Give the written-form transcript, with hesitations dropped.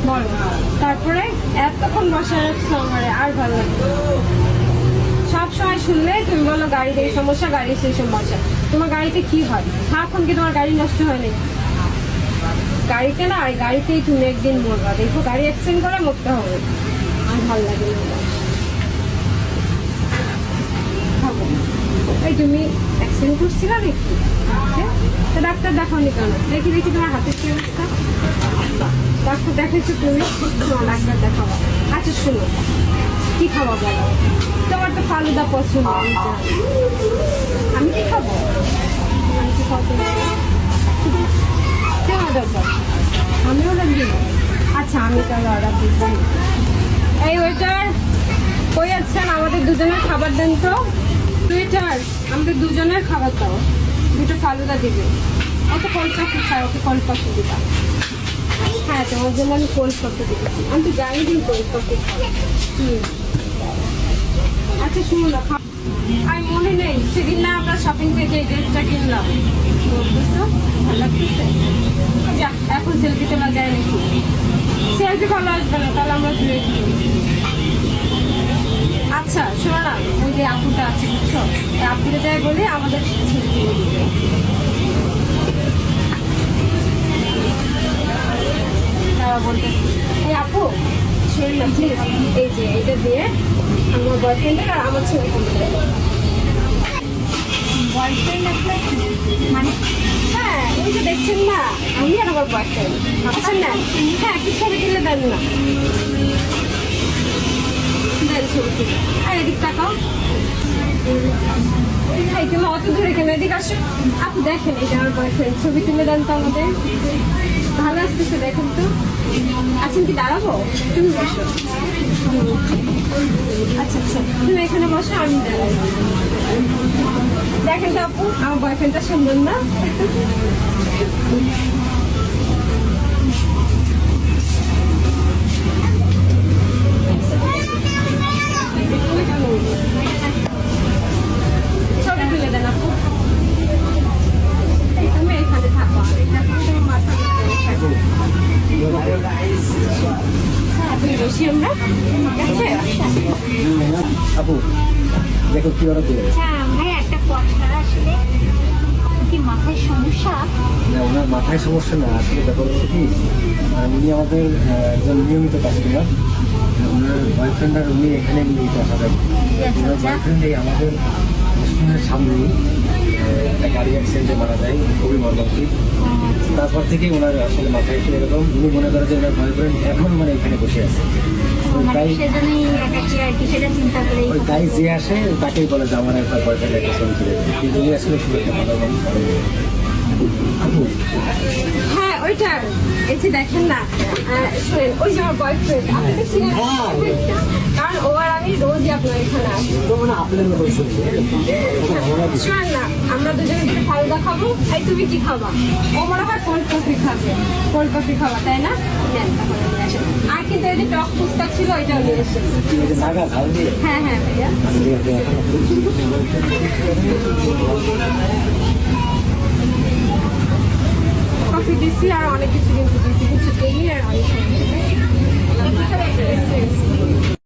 বলো তারপরে এতক্ষণ বসে আসছো আমারে আর ভালো লাগবে সব সময় শুনলে তুমি বলো গাড়িতে এই সমস্যা গাড়ি সেই সমস্যা তোমার গাড়িতে কি হয় সারাক্ষণ কি তোমার গাড়ি নষ্ট হয়নি গাড়িতে না এই গাড়িতেই তুমি একদিন মরবা দেখো গাড়ি অ্যাক্সিডেন্ট করে মরতে হবে আর ভালো লাগে না খাবো এই তুমি অ্যাক্সিডেন্ট করছিল নাকি তো ডাক্তার দেখাওনি কেন দেখি দেখি তোমার হাতের কি অবস্থা ডাক্তার দেখাইছো তুমি ডাক্তার দেখাবো আচ্ছা শুনো কি খাওয়া বলো তোমার তো ফালুদা পছন্দ আমি কি খাবো আমি কি খাবো কেন অর্ডার করো আমি অর্ডার দিব আচ্ছা আমি তাহলে অর্ডার দিচ্ছি এই ওয়েটার কই আছেন আমাদের দুজনের খাবার দেন তো টুইটার আমাদের দুজনের খাবার দাও দুটো ফালুদা দিবে অত কোল্ড কফি খাই ওকে কোল্ড কফি দিবা হ্যাঁ তোমার জন্য আমি কোল্ড কফি দিতেছি আমি তো জানি দিন কোল্ড কফি খাই আচ্ছা শুনুন না আমি মনে নেই সেদিন না আমরা শপিং থেকে এই ড্রেসটা কিনলাম বুঝতো ভালো লাগতেছে যা এখন সেলফি তোলা যায় নাকি সেলফি ভালো আসবে না তাহলে আমরা ধুয়ে আচ্ছা শোনো না ওই যে আপুটা আছে বুঝছো এই আপুটা যাই বলে আমাদের সেলফি দিবে তারা বলতেছি এই আপু শোন না প্লিজ এই যে এটা দিয়ে আমার বয়ফ্রেন্ডের আর আমার ছেলে বয়ফ্রেন্ড আপনার মানে হ্যাঁ ওই যে দেখছেন না আমি আর আমার বয়ফ্রেন্ড বুঝছেন না হ্যাঁ কি ছবি তুলে দেন না দেন ছবি তুলে আর এদিক তাকাও এই তুমি অত দূরে কেন এদিক আসো আপু দেখেন এটা আমার বয়ফ্রেন্ড ছবি তুলে দেন তো আমাদের ভালো আসতেছে দেখেন তো আচ্ছা কি দাঁড়াবো তুমি বসো আচ্ছা আচ্ছা তুমি এখানে বসো আমি দাঁড়াবো দেখেন তো আপু আমার বয়ফ্রেন্ডটা সুন্দর না ছবি তুলে দেন আপু তুমি এখানে থাকো তোমার মাথা আপু দেখো কি অর্ডার দিলে ভাই একটা কথা আসলে কি মাথায় সমস্যা না ওনার মাথায় সমস্যা না আসলে ব্যাপার হচ্ছে কি উনি আমাদের একজন নিয়মিত কাস্টমার ওনার বয়ফ্রেন্ড আর উনি এখানে নিয়মিত আসা যাবে ওনার বয়ফ্রেন্ড এই আমাদের রেস্টুরেন্টের সামনেই একটা গাড়ি অ্যাক্সিডেন্টে মারা যায় খুবই মর্মান্তিক তারপর থেকেই ওনার আসলে মাথায় একটু এরকম উনি মনে করে যে ওনার বয়ফ্রেন্ড এখন মানে এখানে বসে আছে তাই ওই তাই যে আসে তাকেই বলে যে আমার একটা বয়ফ্রেন্ড একটা ছবি তুলে দেয়। কিন্তু উনি আসলে খুব একটা ভালো মানুষ আপু হ্যাঁ ওইটা এই যে দেখেন না শোনেন ওই যে আমার বয়ফ্রেন্ড আপনি তো চিনেন কারণ ও আর আমি রোজই আপনার এখানে আসি আপনার মতো শোনেন না আমরা দুজনে মিলে ফালুদা খাবো এই তুমি কি খাবা ও মনে হয় কোল্ড কফি খাবে কোল্ড কফি খাবা তাই না নেন তাহলে নিয়ে আসেন আর কিন্তু এই যে টক ফুচকা ছিল ওইটাও নিয়ে এসেছে নাগা ঝাল দিয়ে হ্যাঁ হ্যাঁ ভাইয়া কফি দিচ্ছি আর অনেক কিছু কিন্তু দিচ্ছি কিছু তেলি আর অনেক